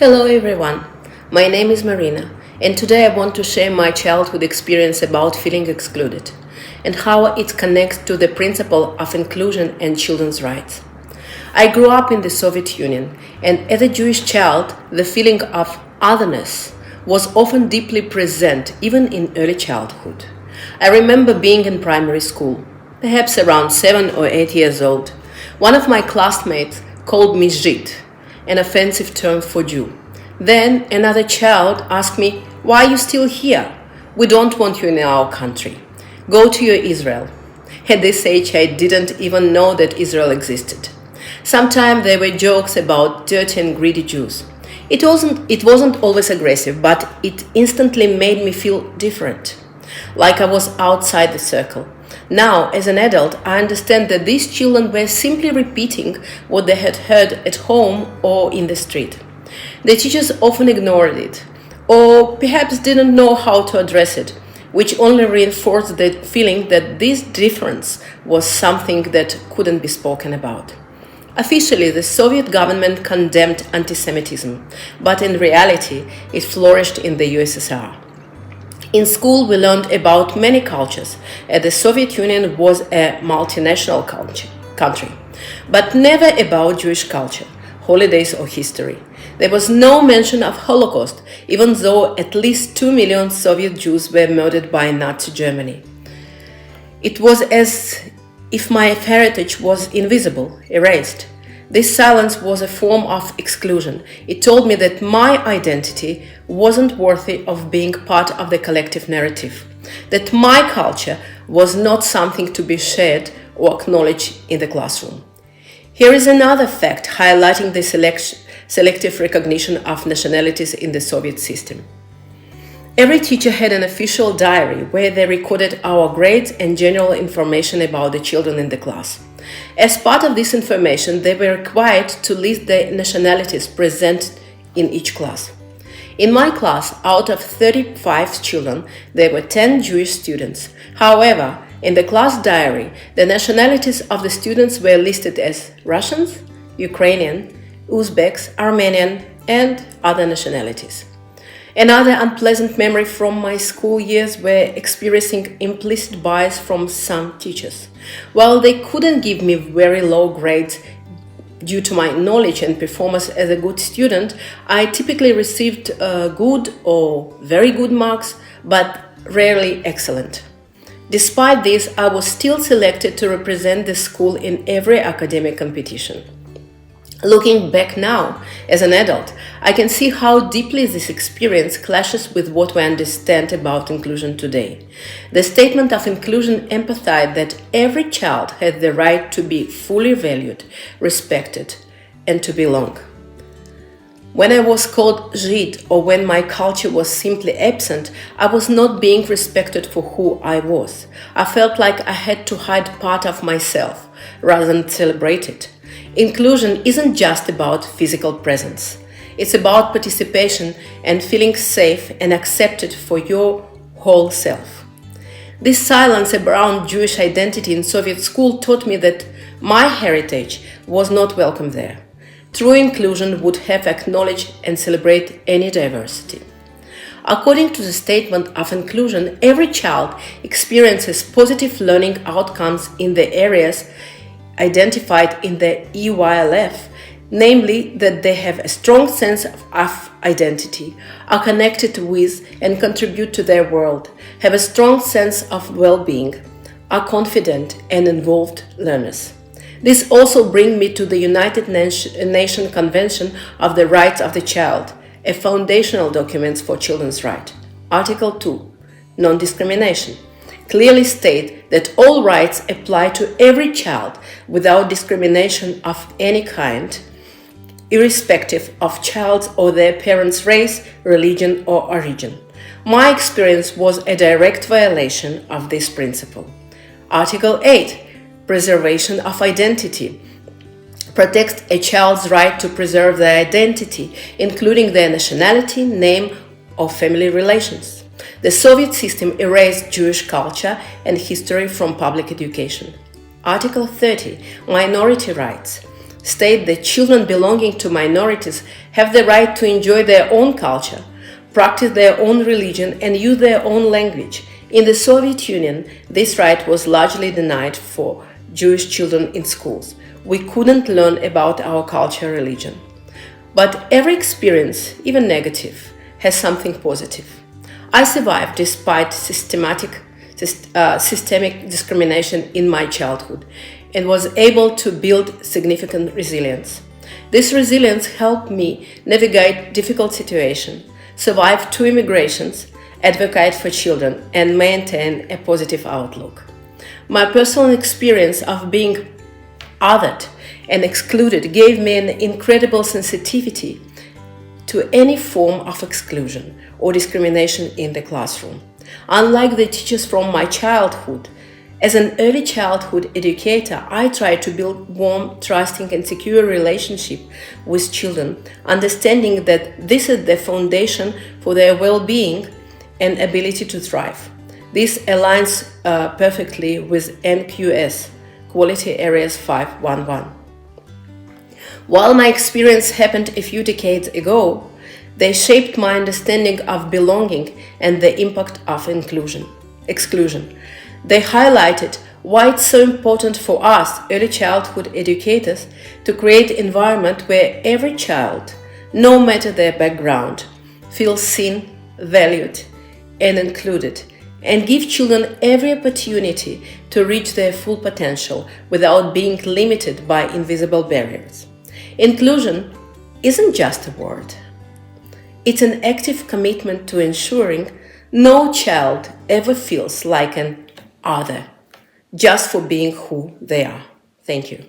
Hello everyone, my name is Marina and today I want to share my childhood experience about feeling excluded and how it connects to the principle of inclusion and children's rights. I grew up in the Soviet Union and as a Jewish child, the feeling of otherness was often deeply present even in early childhood. I remember being in primary school, perhaps around 7 or 8 years old. One of my classmates called me Žid, an offensive term for Jew. Then another child asked me, "Why are you still here? We don't want you in our country. Go to your Israel." At this age, I didn't even know that Israel existed. Sometimes there were jokes about dirty and greedy Jews. It wasn't always aggressive, but it instantly made me feel different, like I was outside the circle. Now, as an adult, I understand that these children were simply repeating what they had heard at home or in the street. The teachers often ignored it, or perhaps didn't know how to address it, which only reinforced the feeling that this difference was something that couldn't be spoken about. Officially, the Soviet government condemned anti-Semitism, but in reality, it flourished in the USSR. In school, we learned about many cultures, as the Soviet Union was a multinational country, but never about Jewish culture, holidays or history. There was no mention of Holocaust, even though at least 2 million Soviet Jews were murdered by Nazi Germany. It was as if my heritage was invisible, erased. This silence was a form of exclusion. It told me that my identity wasn't worthy of being part of the collective narrative, that my culture was not something to be shared or acknowledged in the classroom. Here is another fact highlighting the selective recognition of nationalities in the Soviet system. Every teacher had an official diary where they recorded our grades and general information about the children in the class. As part of this information, they were required to list the nationalities present in each class. In my class, out of 35 children, there were 10 Jewish students. However, in the class diary, the nationalities of the students were listed as Russians, Ukrainian, Uzbeks, Armenian, and other nationalities. Another unpleasant memory from my school years were experiencing implicit bias from some teachers. While they couldn't give me very low grades due to my knowledge and performance as a good student, I typically received good or very good marks, but rarely excellent. Despite this, I was still selected to represent the school in every academic competition. Looking back now, as an adult, I can see how deeply this experience clashes with what we understand about inclusion today. The statement of inclusion emphasized that every child has the right to be fully valued, respected, and to belong. When I was called Žid or when my culture was simply absent, I was not being respected for who I was. I felt like I had to hide part of myself rather than celebrate it. Inclusion isn't just about physical presence. It's about participation and feeling safe and accepted for your whole self. This silence around Jewish identity in Soviet school taught me that my heritage was not welcome there. True inclusion would have acknowledged and celebrated any diversity. According to the statement of inclusion, every child experiences positive learning outcomes in the areas identified in the EYLF, namely that they have a strong sense of identity, are connected with and contribute to their world, have a strong sense of well-being, are confident and involved learners. This also brings me to the United Nations Convention of the Rights of the Child, a foundational document for children's rights. Article 2, Non-discrimination, clearly state that all rights apply to every child without discrimination of any kind, irrespective of child's or their parents' race, religion, or origin. My experience was a direct violation of this principle. Article 8, Preservation of identity, protects a child's right to preserve their identity, including their nationality, name, or family relations. The Soviet system erased Jewish culture and history from public education. Article 30, Minority rights. state that children belonging to minorities have the right to enjoy their own culture, practice their own religion, and use their own language. In the Soviet Union, this right was largely denied for Jewish children in schools. We couldn't learn about our culture or religion. But every experience, even negative, has something positive. I survived despite systemic discrimination in my childhood and was able to build significant resilience. This resilience helped me navigate difficult situations, survive 2 immigrations, advocate for children, and maintain a positive outlook. My personal experience of being othered and excluded gave me an incredible sensitivity to any form of exclusion or discrimination in the classroom. Unlike the teachers from my childhood, as an early childhood educator, I try to build warm, trusting, and secure relationship with children, understanding that this is the foundation for their well-being and ability to thrive. This aligns perfectly with NQS, Quality Areas 511. While my experience happened a few decades ago, they shaped my understanding of belonging and the impact of exclusion. They highlighted why it's so important for us, early childhood educators, to create an environment where every child, no matter their background, feels seen, valued, and included, and give children every opportunity to reach their full potential without being limited by invisible barriers. Inclusion isn't just a word. It's an active commitment to ensuring no child ever feels like an other just for being who they are. Thank you.